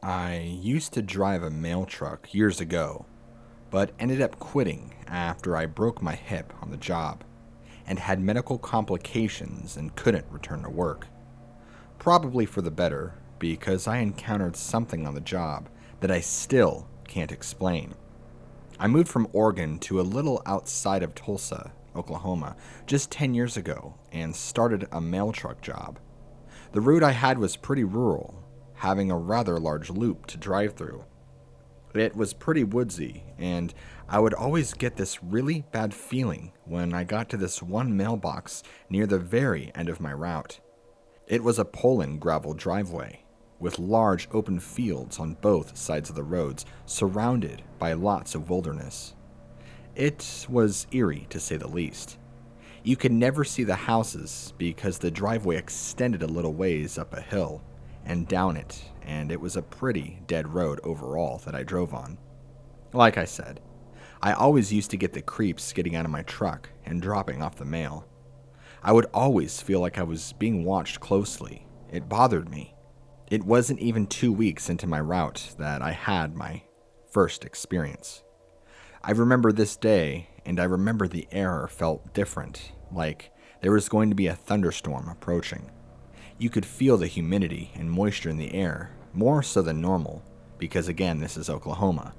I used to drive a mail truck years ago, but ended up quitting after I broke my hip on the job and had medical complications and couldn't return to work. Probably for the better, because I encountered something on the job that I still can't explain. I moved from Oregon to a little outside of Tulsa, Oklahoma, just 10 years ago and started a mail truck job. The route I had was pretty rural, having a rather large loop to drive through. It was pretty woodsy, and I would always get this really bad feeling when I got to this one mailbox near the very end of my route. It was a Poland gravel driveway, with large open fields on both sides of the roads, surrounded by lots of wilderness. It was eerie, to say the least. You could never see the houses because the driveway extended a little ways up a hill and down it, and it was a pretty dead road overall that I drove on. Like I said, I always used to get the creeps getting out of my truck and dropping off the mail. I would always feel like I was being watched closely. It bothered me. It wasn't even 2 weeks into my route that I had my first experience. I remember this day, and I remember the air felt different, like there was going to be a thunderstorm approaching. You could feel the humidity and moisture in the air, more so than normal, because again, this is Oklahoma.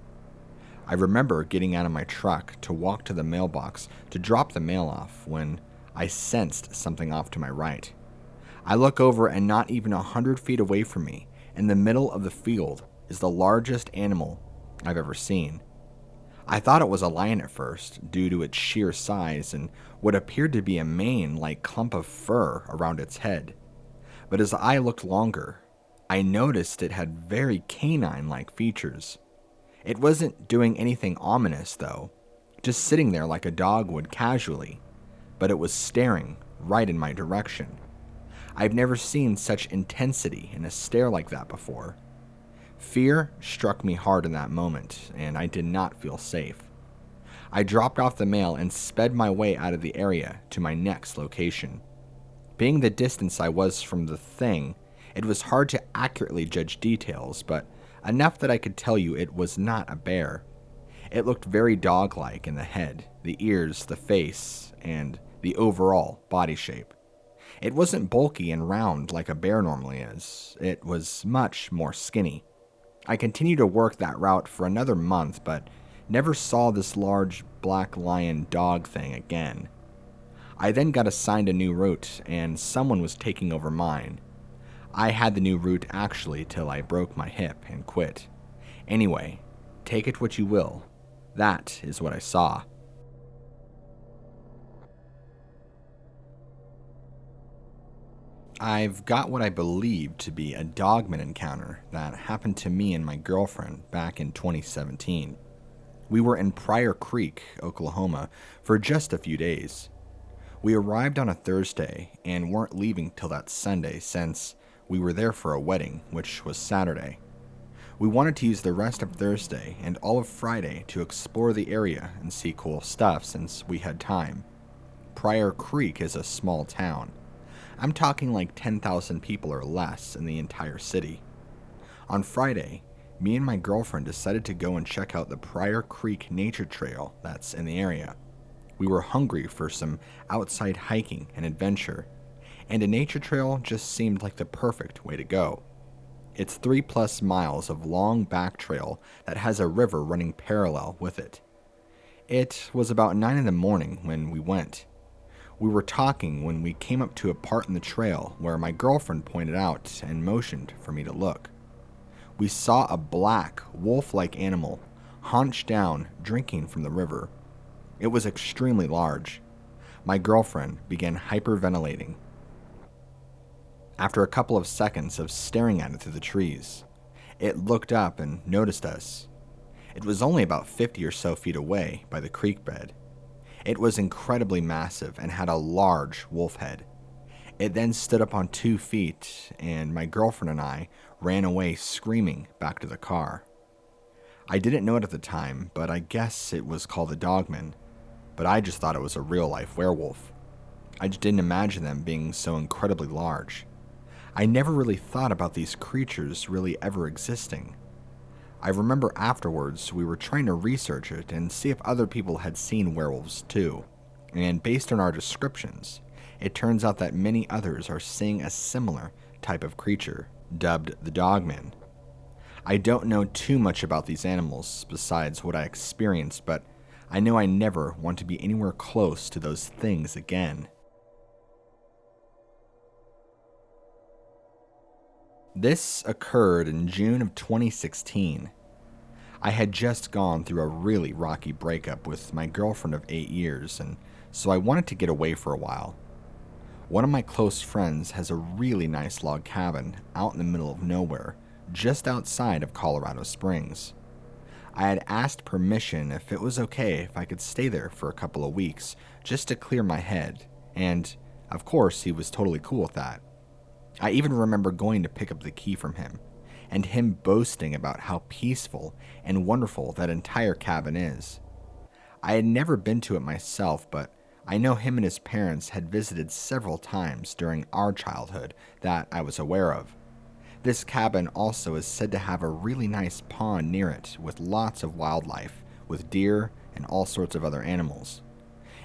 I remember getting out of my truck to walk to the mailbox to drop the mail off when I sensed something off to my right. I look over, and not even 100 feet away from me, in the middle of the field, is the largest animal I've ever seen. I thought it was a lion at first, due to its sheer size and what appeared to be a mane-like clump of fur around its head. But as I looked longer, I noticed it had very canine-like features. It wasn't doing anything ominous, though, just sitting there like a dog would casually, but it was staring right in my direction. I've never seen such intensity in a stare like that before. Fear struck me hard in that moment, and I did not feel safe. I dropped off the mail and sped my way out of the area to my next location. Being the distance I was from the thing, it was hard to accurately judge details, but enough that I could tell you it was not a bear. It looked very dog-like in the head, the ears, the face, and the overall body shape. It wasn't bulky and round like a bear normally is. It was much more skinny. I continued to work that route for another month, but never saw this large black lion dog thing again. I then got assigned a new route, and someone was taking over mine. I had the new route actually till I broke my hip and quit. Anyway, take it what you will. That is what I saw. I've got what I believe to be a Dogman encounter that happened to me and my girlfriend back in 2017. We were in Pryor Creek, Oklahoma, for just a few days. We arrived on a Thursday and weren't leaving till that Sunday since we were there for a wedding, which was Saturday. We wanted to use the rest of Thursday and all of Friday to explore the area and see cool stuff since we had time. Pryor Creek is a small town. I'm talking like 10,000 people or less in the entire city. On Friday, me and my girlfriend decided to go and check out the Pryor Creek nature trail that's in the area. We were hungry for some outside hiking and adventure, and a nature trail just seemed like the perfect way to go. It's 3+ miles of long back trail that has a river running parallel with it. It was about 9 in the morning when we went. We were talking when we came up to a part in the trail where my girlfriend pointed out and motioned for me to look. We saw a black, wolf-like animal, hunched down, drinking from the river. It was extremely large. My girlfriend began hyperventilating. After a couple of seconds of staring at it through the trees, it looked up and noticed us. It was only about 50 or so feet away by the creek bed. It was incredibly massive and had a large wolf head. It then stood up on 2 feet, and my girlfriend and I ran away screaming back to the car. I didn't know it at the time, but I guess it was called a Dogman, but I just thought it was a real-life werewolf. I just didn't imagine them being so incredibly large. I never really thought about these creatures really ever existing. I remember afterwards we were trying to research it and see if other people had seen werewolves too, and based on our descriptions, it turns out that many others are seeing a similar type of creature, dubbed the Dogman. I don't know too much about these animals besides what I experienced, but I know I never want to be anywhere close to those things again. This occurred in June of 2016. I had just gone through a really rocky breakup with my girlfriend of 8 years, and so I wanted to get away for a while. One of my close friends has a really nice log cabin out in the middle of nowhere, just outside of Colorado Springs. I had asked permission if it was okay if I could stay there for a couple of weeks just to clear my head, and of course he was totally cool with that. I even remember going to pick up the key from him, and him boasting about how peaceful and wonderful that entire cabin is. I had never been to it myself, but I know him and his parents had visited several times during our childhood that I was aware of. This cabin also is said to have a really nice pond near it with lots of wildlife, with deer and all sorts of other animals.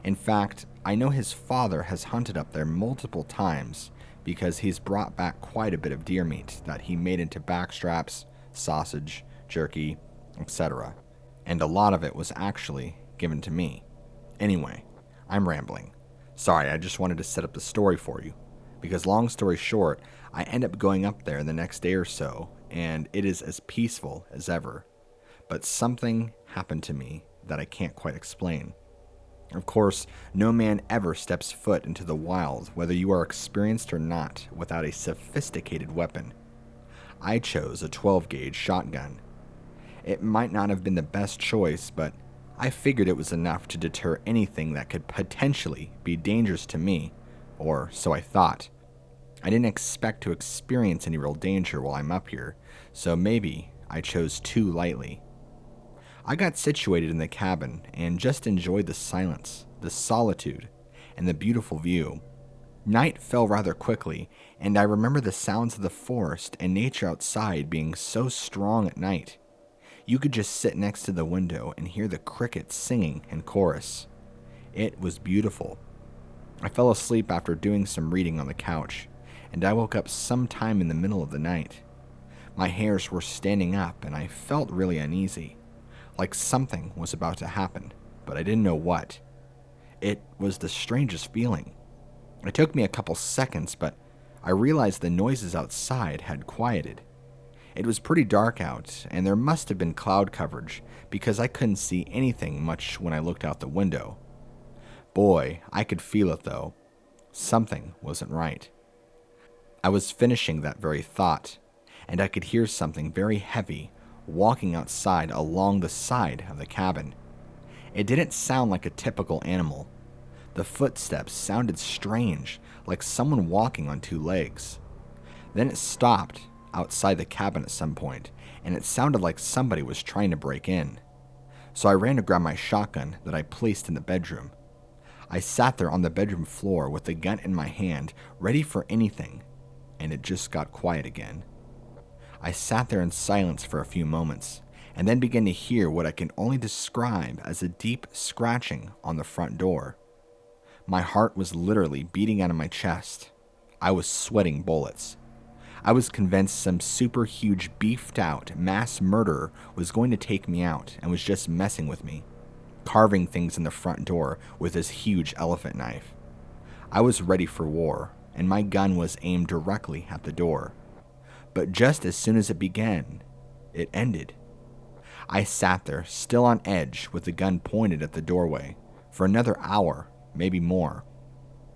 In fact, I know his father has hunted up there multiple times because he's brought back quite a bit of deer meat that he made into backstraps, sausage, jerky, etc. And a lot of it was actually given to me. Anyway, I'm rambling. Sorry, I just wanted to set up the story for you. Because long story short, I end up going up there the next day or so, and it is as peaceful as ever. But something happened to me that I can't quite explain. Of course, no man ever steps foot into the wild, whether you are experienced or not, without a sophisticated weapon. I chose a 12-gauge shotgun. It might not have been the best choice, but I figured it was enough to deter anything that could potentially be dangerous to me, or so I thought. I didn't expect to experience any real danger while I'm up here, so maybe I chose too lightly. I got situated in the cabin and just enjoyed the silence, the solitude, and the beautiful view. Night fell rather quickly, and I remember the sounds of the forest and nature outside being so strong at night. You could just sit next to the window and hear the crickets singing in chorus. It was beautiful. I fell asleep after doing some reading on the couch, and I woke up sometime in the middle of the night. My hairs were standing up, and I felt really uneasy, like something was about to happen, but I didn't know what. It was the strangest feeling. It took me a couple seconds, but I realized the noises outside had quieted. It was pretty dark out, and there must have been cloud coverage, because I couldn't see anything much when I looked out the window. Boy, I could feel it though. Something wasn't right. I was finishing that very thought, and I could hear something very heavy walking outside along the side of the cabin. It didn't sound like a typical animal. The footsteps sounded strange, like someone walking on two legs. Then it stopped outside the cabin at some point, and it sounded like somebody was trying to break in. So I ran to grab my shotgun that I placed in the bedroom. I sat there on the bedroom floor with the gun in my hand, ready for anything, and it just got quiet again. I sat there in silence for a few moments, and then began to hear what I can only describe as a deep scratching on the front door. My heart was literally beating out of my chest. I was sweating bullets. I was convinced some super huge beefed out mass murderer was going to take me out and was just messing with me, carving things in the front door with his huge elephant knife. I was ready for war, and my gun was aimed directly at the door. But just as soon as it began, it ended. I sat there, still on edge, with the gun pointed at the doorway, for another hour, maybe more.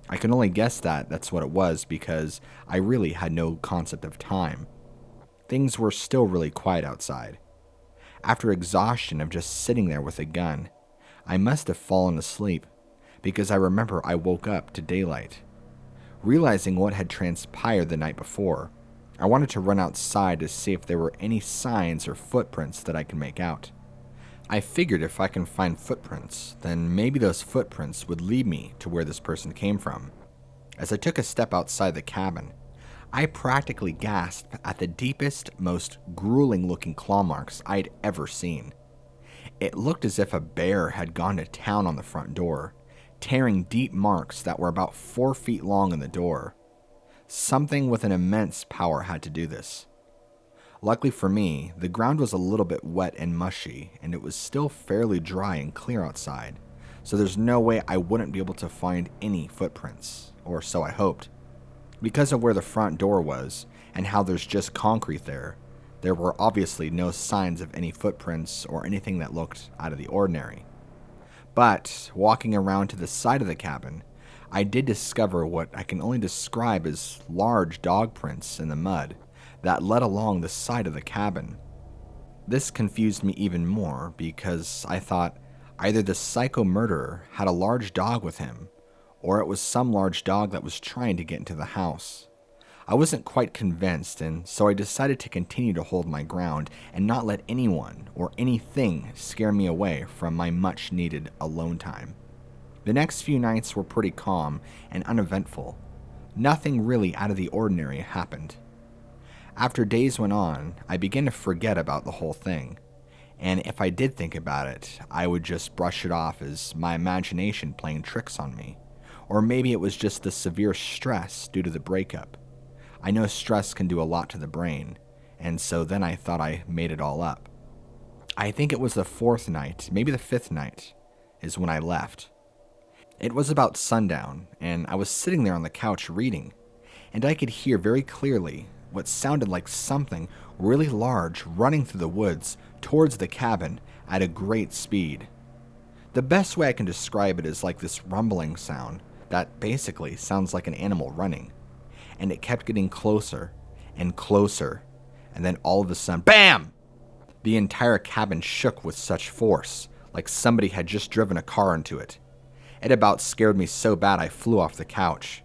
I can only guess that that's what it was because I really had no concept of time. Things were still really quiet outside. After exhaustion of just sitting there with a gun, I must have fallen asleep, because I remember I woke up to daylight. Realizing what had transpired the night before, I wanted to run outside to see if there were any signs or footprints that I could make out. I figured if I can find footprints, then maybe those footprints would lead me to where this person came from. As I took a step outside the cabin, I practically gasped at the deepest, most grueling looking claw marks I'd ever seen. It looked as if a bear had gone to town on the front door, tearing deep marks that were about 4 feet long in the door. Something with an immense power had to do this. Luckily for me, the ground was a little bit wet and mushy, and it was still fairly dry and clear outside, so there's no way I wouldn't be able to find any footprints, or so I hoped. Because of where the front door was, and how there's just concrete there were obviously no signs of any footprints or anything that looked out of the ordinary. But, walking around to the side of the cabin, I did discover what I can only describe as large dog prints in the mud that led along the side of the cabin. This confused me even more because I thought either the psycho murderer had a large dog with him, or it was some large dog that was trying to get into the house. I wasn't quite convinced, and so I decided to continue to hold my ground and not let anyone or anything scare me away from my much needed alone time. The next few nights were pretty calm and uneventful. Nothing really out of the ordinary happened. After days went on, I began to forget about the whole thing, and if I did think about it, I would just brush it off as my imagination playing tricks on me, or maybe it was just the severe stress due to the breakup. I know stress can do a lot to the brain, and so then I thought I made it all up. I think it was the 4th night, maybe the 5th night, is when I left. It was about sundown, and I was sitting there on the couch reading, and I could hear very clearly what sounded like something really large running through the woods towards the cabin at a great speed. The best way I can describe it is like this rumbling sound that basically sounds like an animal running, and it kept getting closer and closer, and then all of a sudden, BAM! The entire cabin shook with such force, like somebody had just driven a car into it. It about scared me so bad I flew off the couch.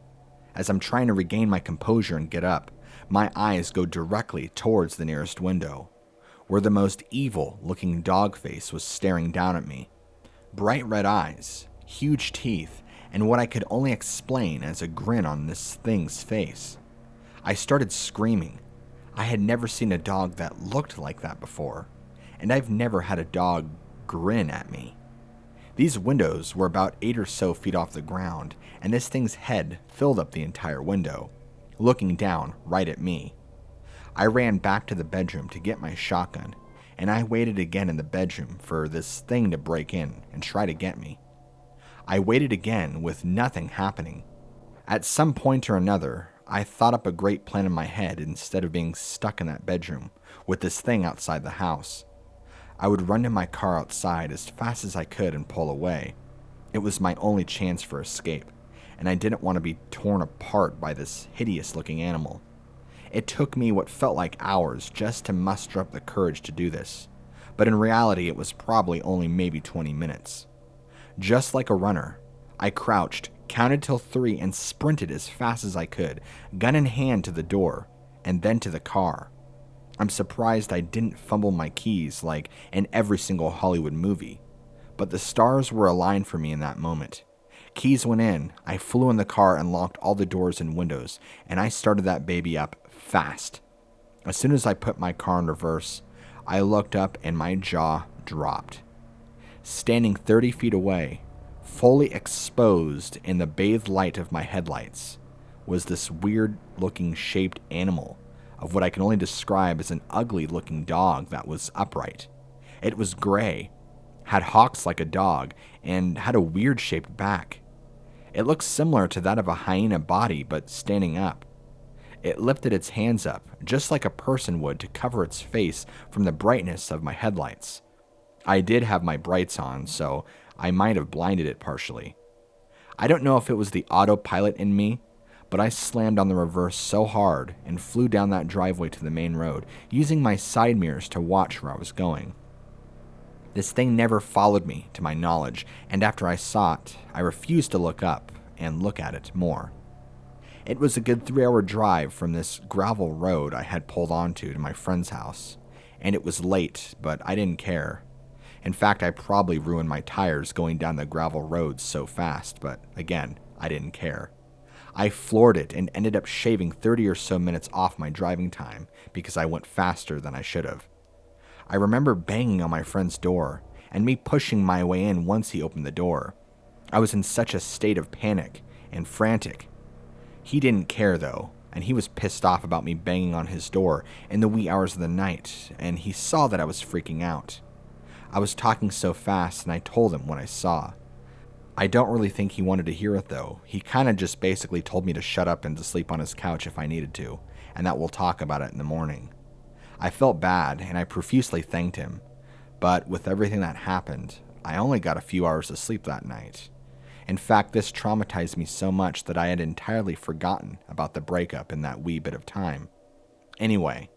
As I'm trying to regain my composure and get up, my eyes go directly towards the nearest window, where the most evil-looking dog face was staring down at me. Bright red eyes, huge teeth, and what I could only explain as a grin on this thing's face. I started screaming. I had never seen a dog that looked like that before, and I've never had a dog grin at me. These windows were about 8 or so feet off the ground, and this thing's head filled up the entire window, looking down right at me. I ran back to the bedroom to get my shotgun, and I waited again in the bedroom for this thing to break in and try to get me. I waited again with nothing happening. At some point or another, I thought up a great plan in my head instead of being stuck in that bedroom with this thing outside the house. I would run to my car outside as fast as I could and pull away. It was my only chance for escape, and I didn't want to be torn apart by this hideous-looking animal. It took me what felt like hours just to muster up the courage to do this, but in reality it was probably only maybe 20 minutes. Just like a runner, I crouched, counted till 3, and sprinted as fast as I could, gun in hand to the door, and then to the car. I'm surprised I didn't fumble my keys like in every single Hollywood movie, but the stars were aligned for me in that moment. Keys went in, I flew in the car and locked all the doors and windows, and I started that baby up fast. As soon as I put my car in reverse, I looked up and my jaw dropped. Standing 30 feet away, fully exposed in the bathed light of my headlights, was this weird-looking shaped animal of what I can only describe as an ugly-looking dog that was upright. It was gray, had hocks like a dog, and had a weird-shaped back. It looked similar to that of a hyena body, but standing up. It lifted its hands up, just like a person would, to cover its face from the brightness of my headlights. I did have my brights on, so I might have blinded it partially. I don't know if it was the autopilot in me, but I slammed on the reverse so hard and flew down that driveway to the main road, using my side mirrors to watch where I was going. This thing never followed me, to my knowledge, and after I saw it, I refused to look up and look at it more. It was a good 3-hour drive from this gravel road I had pulled onto to my friend's house, and it was late, but I didn't care. In fact, I probably ruined my tires going down the gravel roads so fast, but again, I didn't care. I floored it and ended up shaving 30 or so minutes off my driving time because I went faster than I should have. I remember banging on my friend's door and me pushing my way in once he opened the door. I was in such a state of panic and frantic. He didn't care though, and he was pissed off about me banging on his door in the wee hours of the night, and he saw that I was freaking out. I was talking so fast and I told him what I saw. I don't really think he wanted to hear it though. He kinda just basically told me to shut up and to sleep on his couch if I needed to, and that we'll talk about it in the morning. I felt bad and I profusely thanked him, but with everything that happened, I only got a few hours of sleep that night. In fact, this traumatized me so much that I had entirely forgotten about the breakup in that wee bit of time. Anyway,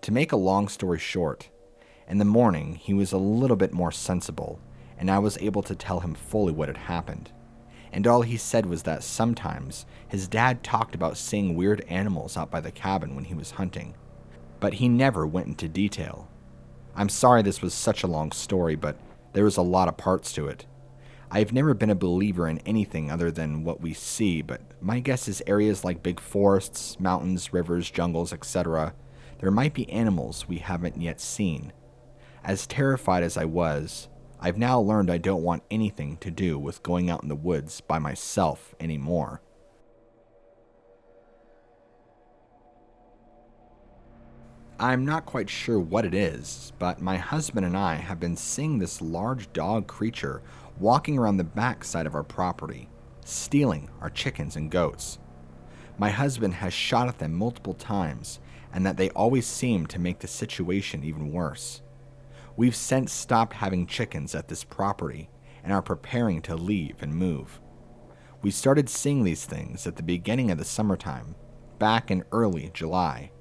to make a long story short, in the morning he was a little bit more sensible, and I was able to tell him fully what had happened. And all he said was that sometimes his dad talked about seeing weird animals out by the cabin when he was hunting, but he never went into detail. I'm sorry this was such a long story, but there was a lot of parts to it. I've never been a believer in anything other than what we see, but my guess is areas like big forests, mountains, rivers, jungles, etc., there might be animals we haven't yet seen. As terrified as I was, I've now learned I don't want anything to do with going out in the woods by myself anymore. I'm not quite sure what it is, but my husband and I have been seeing this large dog creature walking around the back side of our property, stealing our chickens and goats. My husband has shot at them multiple times, and that they always seem to make the situation even worse. We've since stopped having chickens at this property and are preparing to leave and move. We started seeing these things at the beginning of the summertime, back in early July.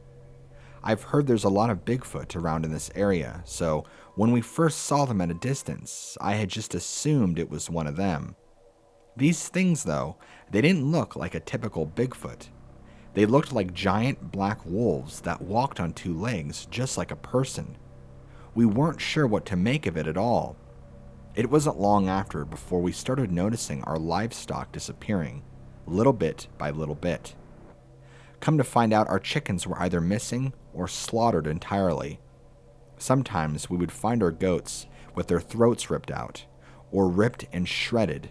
I've heard there's a lot of Bigfoot around in this area, so when we first saw them at a distance, I had just assumed it was one of them. These things, though, they didn't look like a typical Bigfoot. They looked like giant black wolves that walked on two legs just like a person. We weren't sure what to make of it at all. It wasn't long after before we started noticing our livestock disappearing, little bit by little bit. Come to find out, our chickens were either missing or slaughtered entirely. Sometimes we would find our goats with their throats ripped out, or ripped and shredded.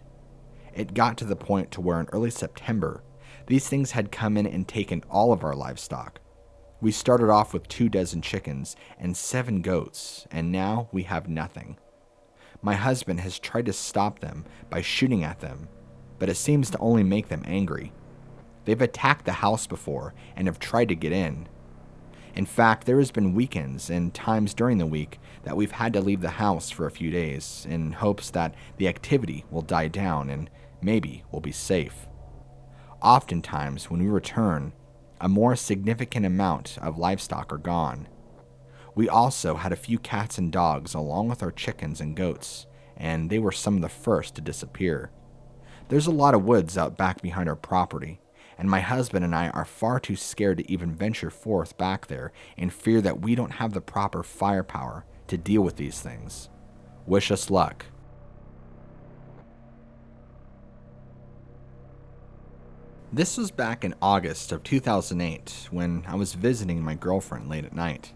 It got to the point to where in early September, these things had come in and taken all of our livestock. We started off with 24 chickens and 7 goats, and now we have nothing. My husband has tried to stop them by shooting at them, but it seems to only make them angry. They've attacked the house before and have tried to get in. In fact, there has been weekends and times during the week that we've had to leave the house for a few days in hopes that the activity will die down and maybe we'll be safe. Oftentimes, when we return, a more significant amount of livestock are gone. We also had a few cats and dogs along with our chickens and goats, and they were some of the first to disappear. There's a lot of woods out back behind our property, and my husband and I are far too scared to even venture forth back there in fear that we don't have the proper firepower to deal with these things. Wish us luck. This was back in August of 2008 when I was visiting my girlfriend late at night.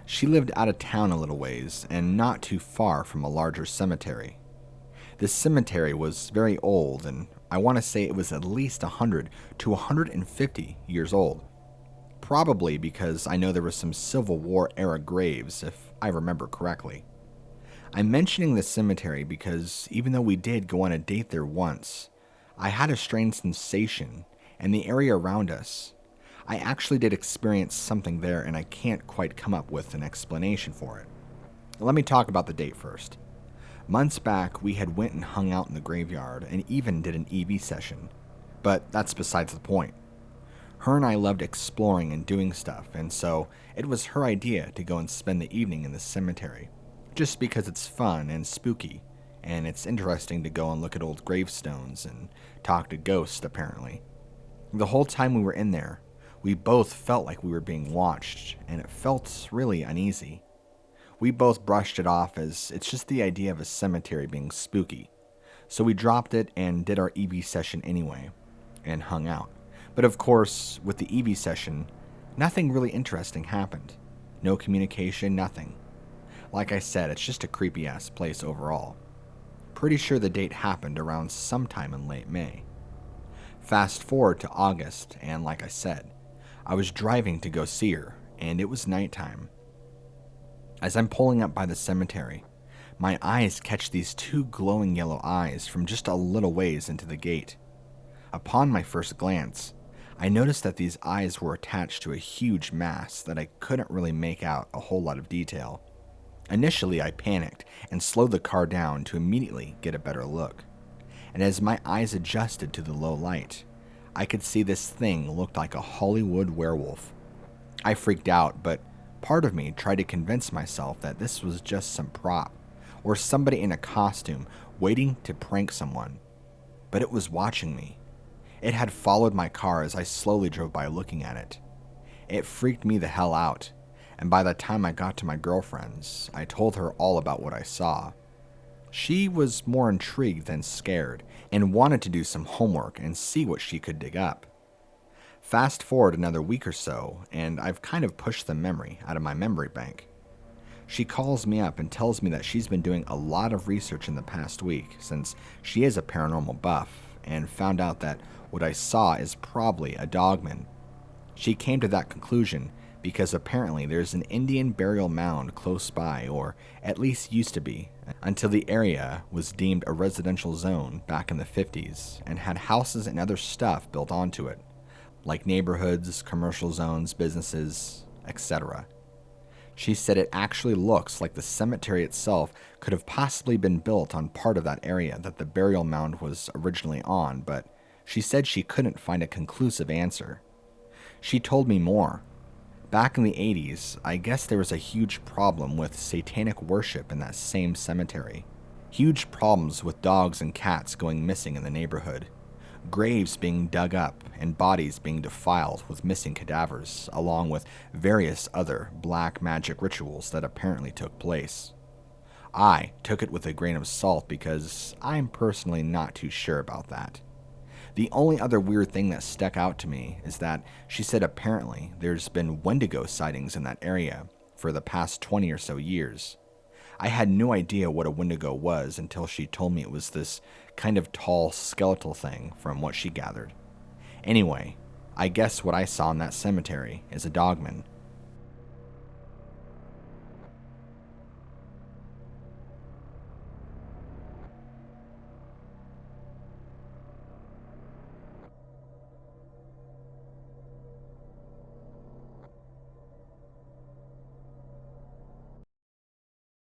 She lived out of town a little ways and not too far from a larger cemetery. This cemetery was very old, and I want to say it was at least 100 to 150 years old. Probably because I know there were some Civil War era graves, if I remember correctly. I'm mentioning this cemetery because even though we did go on a date there once, I had a strange sensation in the area around us. I actually did experience something there, and I can't quite come up with an explanation for it. Let me talk about the date first. Months back, we had went and hung out in the graveyard and even did an EV session, but that's besides the point. Her and I loved exploring and doing stuff, and so it was her idea to go and spend the evening in the cemetery, just because it's fun and spooky, and it's interesting to go and look at old gravestones and talk to ghosts, apparently. The whole time we were in there, we both felt like we were being watched, and it felt really uneasy. We both brushed it off as it's just the idea of a cemetery being spooky, so we dropped it and did our EV session anyway, and hung out. But of course, with the EV session, nothing really interesting happened. No communication, nothing. Like I said, it's just a creepy ass place overall. Pretty sure the date happened around sometime in late May. Fast forward to August, and like I said, I was driving to go see her, and it was nighttime. As I'm pulling up by the cemetery, my eyes catch these two glowing yellow eyes from just a little ways into the gate. Upon my first glance, I noticed that these eyes were attached to a huge mass that I couldn't really make out a whole lot of detail. Initially, I panicked and slowed the car down to immediately get a better look. And as my eyes adjusted to the low light, I could see this thing looked like a Hollywood werewolf. I freaked out, but part of me tried to convince myself that this was just some prop, or somebody in a costume waiting to prank someone. But it was watching me. It had followed my car as I slowly drove by looking at it. It freaked me the hell out, and by the time I got to my girlfriend's, I told her all about what I saw. She was more intrigued than scared, and wanted to do some homework and see what she could dig up. Fast forward another week or so, and I've kind of pushed the memory out of my memory bank. She calls me up and tells me that she's been doing a lot of research in the past week, since she is a paranormal buff, and found out that what I saw is probably a Dogman. She came to that conclusion because apparently there's an Indian burial mound close by, or at least used to be, until the area was deemed a residential zone back in the 50s and had houses and other stuff built onto it, like neighborhoods, commercial zones, businesses, etc. She said it actually looks like the cemetery itself could have possibly been built on part of that area that the burial mound was originally on, but she said she couldn't find a conclusive answer. She told me more. Back in the 80s, I guess there was a huge problem with satanic worship in that same cemetery. Huge problems with dogs and cats going missing in the neighborhood. Graves being dug up and bodies being defiled with missing cadavers, along with various other black magic rituals that apparently took place. I took it with a grain of salt because I'm personally not too sure about that. The only other weird thing that stuck out to me is that she said apparently there's been Wendigo sightings in that area for the past 20 or so years. I had no idea what a Wendigo was until she told me it was this kind of tall skeletal thing from what she gathered. Anyway, I guess what I saw in that cemetery is a Dogman,